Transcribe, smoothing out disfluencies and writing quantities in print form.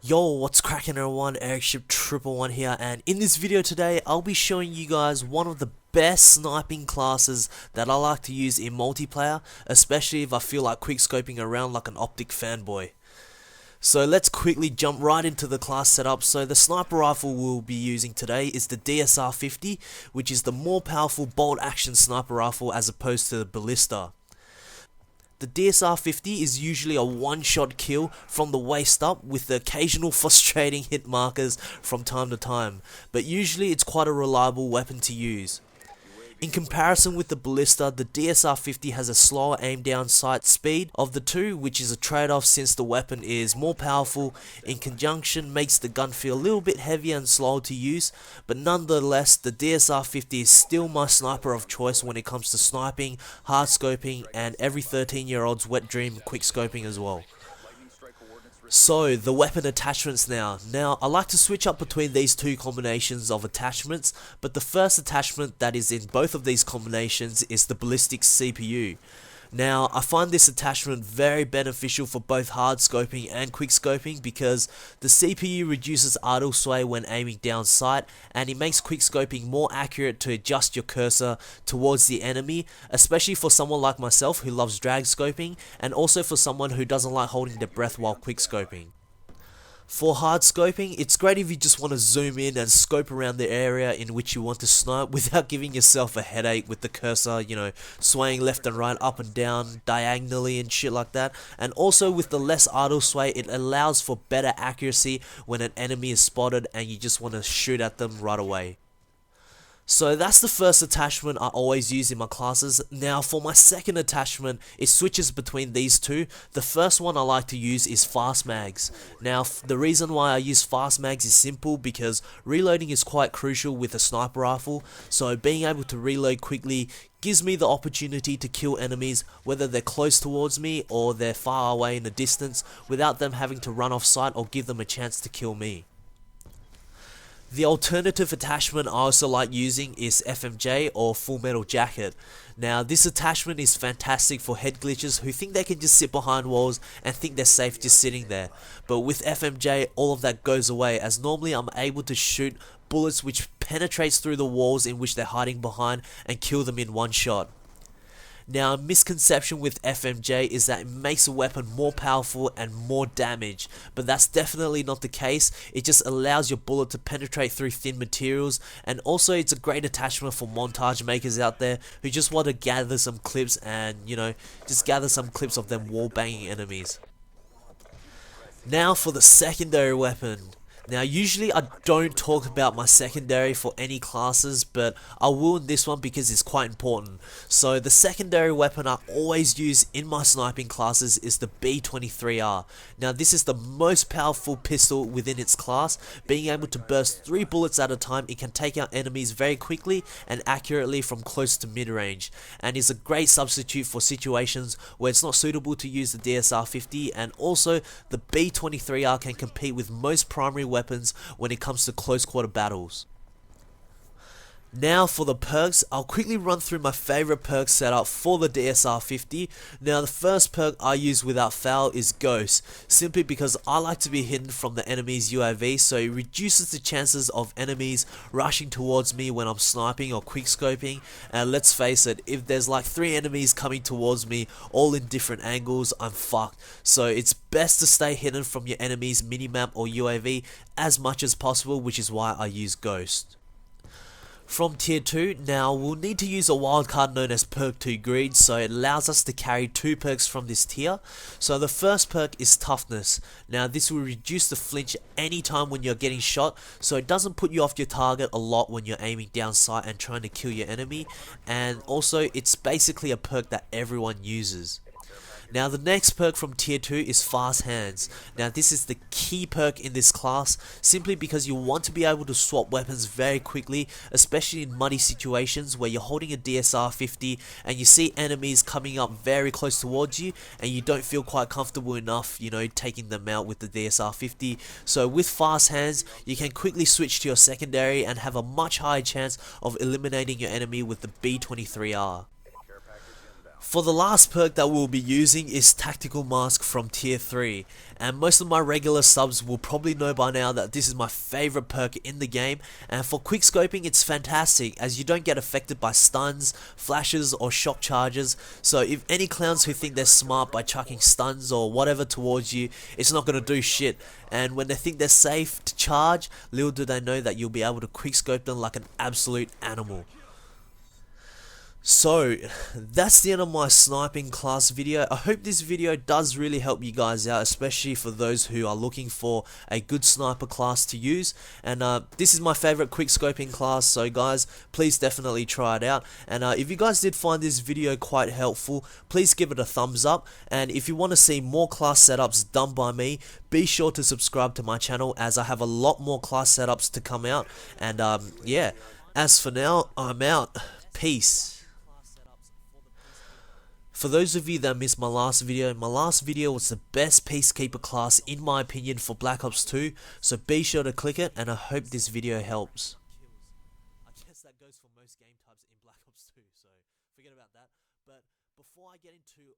Yo, what's cracking everyone, Airship111 here, and in this video today, I'll be showing you guys one of the best sniping classes that I like to use in multiplayer, especially if I feel like quickscoping around like an optic fanboy. So let's quickly jump right into the class setup. So the sniper rifle we'll be using today is the DSR-50, which is the more powerful bolt action sniper rifle as opposed to the Ballista. The DSR-50 is usually a one-shot kill from the waist up with the occasional frustrating hit markers from time to time, but usually it's quite a reliable weapon to use. In comparison with the Ballista, the DSR-50 has a slower aim down sight speed of the two, which is a trade-off since the weapon is more powerful. In conjunction makes the gun feel a little bit heavier and slower to use, but nonetheless the DSR-50 is still my sniper of choice when it comes to sniping, hard scoping, and every 13-year-old's wet dream quickscoping as well. So, the weapon attachments now. Now, I like to switch up between these two combinations of attachments, but the first attachment that is in both of these combinations is the Ballistics CPU. Now, I find this attachment very beneficial for both hard scoping and quick scoping because the CPU reduces idle sway when aiming down sight, and it makes quick scoping more accurate to adjust your cursor towards the enemy, especially for someone like myself who loves drag scoping, and also for someone who doesn't like holding their breath while quick scoping. For hard scoping, it's great if you just want to zoom in and scope around the area in which you want to snipe without giving yourself a headache with the cursor, swaying left and right, up and down, diagonally and shit like that. And also with the less idle sway, it allows for better accuracy when an enemy is spotted and you just want to shoot at them right away. So that's the first attachment I always use in my classes. Now for my second attachment, it switches between these two. The first one I like to use is Fast Mags. Now the reason why I use Fast Mags is simple because reloading is quite crucial with a sniper rifle, so being able to reload quickly gives me the opportunity to kill enemies whether they're close towards me or they're far away in the distance without them having to run off sight or give them a chance to kill me. The alternative attachment I also like using is FMJ or Full Metal Jacket. Now this attachment is fantastic for head glitches who think they can just sit behind walls and think they're safe just sitting there. But with FMJ all of that goes away, as normally I'm able to shoot bullets which penetrates through the walls in which they're hiding behind and kill them in one shot. Now, a misconception with FMJ is that it makes a weapon more powerful and more damage, but that's definitely not the case. It just allows your bullet to penetrate through thin materials, and also it's a great attachment for montage makers out there who just want to gather some clips and, just gather some clips of them wall banging enemies. Now for the secondary weapon. Now usually I don't talk about my secondary for any classes, but I will in this one because it's quite important. So the secondary weapon I always use in my sniping classes is the B23R. Now this is the most powerful pistol within its class. Being able to burst 3 bullets at a time, it can take out enemies very quickly and accurately from close to mid-range, and is a great substitute for situations where it's not suitable to use the DSR-50, and also the B23R can compete with most primary weapons when it comes to close quarter battles. Now for the perks, I'll quickly run through my favorite perk setup for the DSR-50. Now the first perk I use without fail is Ghost, simply because I like to be hidden from the enemy's UAV, so it reduces the chances of enemies rushing towards me when I'm sniping or quickscoping. And let's face it, if there's like 3 enemies coming towards me all in different angles, I'm fucked. So it's best to stay hidden from your enemy's minimap or UAV as much as possible, which is why I use Ghost. From tier 2, now we'll need to use a wildcard known as perk 2 greed, so it allows us to carry 2 perks from this tier. So the first perk is toughness. Now this will reduce the flinch anytime when you're getting shot, so it doesn't put you off your target a lot when you're aiming down sight and trying to kill your enemy, and also it's basically a perk that everyone uses. Now the next perk from tier 2 is Fast Hands. Now this is the key perk in this class, simply because you want to be able to swap weapons very quickly, especially in muddy situations where you're holding a DSR-50 and you see enemies coming up very close towards you and you don't feel quite comfortable enough, taking them out with the DSR-50. So with Fast Hands, you can quickly switch to your secondary and have a much higher chance of eliminating your enemy with the B23R. For the last perk that we'll be using is Tactical Mask from tier 3, and most of my regular subs will probably know by now that this is my favorite perk in the game. And for quickscoping, it's fantastic as you don't get affected by stuns, flashes or shock charges. So if any clowns who think they're smart by chucking stuns or whatever towards you, it's not going to do shit. And when they think they're safe to charge, little do they know that you'll be able to quickscope them like an absolute animal. So that's the end of my sniping class video. I hope this video does really help you guys out, especially for those who are looking for a good sniper class to use. And this is my favorite quickscoping class, so guys, please definitely try it out. And if you guys did find this video quite helpful, please give it a thumbs up. And if you want to see more class setups done by me, be sure to subscribe to my channel, as I have a lot more class setups to come out. And yeah, as for now, I'm out. Peace. For those of you that missed my last video was the best Peacekeeper class in my opinion for Black Ops 2, so be sure to click it, and I hope this video helps. I guess that goes for most game types in Black Ops 2, so forget about that. But before I get into